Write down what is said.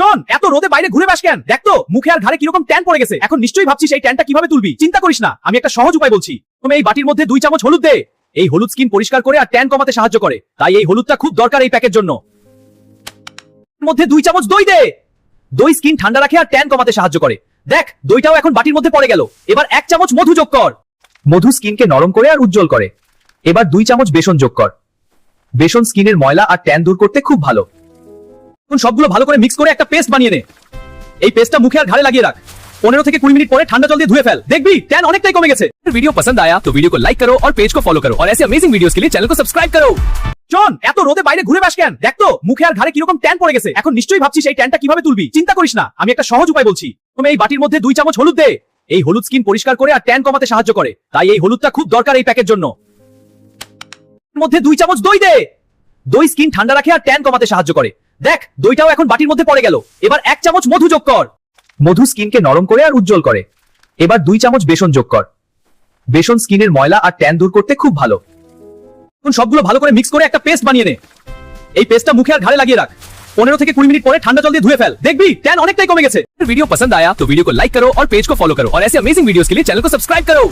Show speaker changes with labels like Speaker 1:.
Speaker 1: শোন, এত রোদে বাইরে ঘুরে বেশ কেন? দেখ তো মুখে আর ঘাড়ে কিরকম ট্যান পড়ে গেছে। এখন নিশ্চয়ই ভাবছিস এই ট্যানটা কিভাবে তুলবি। চিন্তা করিস না, আমি একটা সহজ উপায় বলছি। তুমি এই বাটির মধ্যে 2 চামচ হলুদ দে। এই হলুদ স্কিন পরিষ্কার করে আর ট্যান কমাতে সাহায্য করে, তাই এই হলুদটা খুব দরকার এই প্যাকের জন্য। মধ্যে 2 চামচ দই দে। দই স্কিন ঠান্ডা রাখে আর ট্যান কমাতে সাহায্য করে। দেখ দইটাও এখন বাটির মধ্যে পড়ে গেল। এবার 1 চামচ মধু যোগ কর। মধু স্কিনকে নরম করে আর উজ্জ্বল করে। এবার 2 চামচ বেসন যোগ কর। বেসন স্কিনের ময়লা আর ট্যান দূর করতে খুব ভালো। এখন সবগুলো ভালো করে মিক্স করে একটা পেস্ট বানিয়ে নে। এই পেস্টটা মুখে আর ঘাড়ে লাগিয়ে রাখ। 15 থেকে 20 মিনিট পরে ঠান্ডা জল দিয়ে ধুয়ে ফেল, দেখবি ট্যান অনেকটাই কমে গেছে। वीडियो पसंद आया तो वीडियो को लाइक करो और पेज को फॉलो करो और ऐसे अमेजिंग वीडियोस के लिए चैनल को सब्सक्राइब करो। শোন, এত রোদে বাইরে ঘুরে বেশ কেন? দেখ তো মুখে আর ঘাড়ে কিরকম ট্যান পড়ে গেছে। এখন নিশ্চয়ই ভাবছিস এই ট্যানটা কিভাবে তুলবি। চিন্তা করিস না, আমি একটা সহজ উপায় বলছি। তুমি এই বাটির মধ্যে 2 চামচ হলুদ দে। এই হলুদ স্কিন পরিষ্কার করে আর ট্যান কমাতে সাহায্য করে, তাই এই হলুদটা খুব দরকার এই প্যাকের জন্য। মধ্যে 2 চামচ দই দে। দই স্কিন ঠান্ডা রাখে আর ট্যান কমাতে সাহায্য করে। দেখ দইটাও এখন বাটির মধ্যে পড়ে গেল। এবার 1 চামচ মধু যোগ কর। মধু স্কিনকে নরম করে আর উজ্জ্বল করে। এবার 2 চামচ বেসন যোগ কর। বেসন স্কিনের ময়লা আর ট্যান দূর করতে খুব ভালো। এখন সবগুলো ভালো করে মিক্স করে একটা পেস্ট বানিয়ে নে। এই পেস্টটা মুখে আর ঘাড়ে লাগিয়ে রাখ। 15 থেকে 20 মিনিট পরে ঠান্ডা জল দিয়ে ধুয়ে ফেল, দেখবি ট্যান অনেকটাই কমে গেছে। वीडियो पसंद आया तो वीडियो को लाइक करो और पेज को फॉलो करो और ऐसे अमेजिंग वीडियोस के लिए चैनल को सब्सक्राइब करो।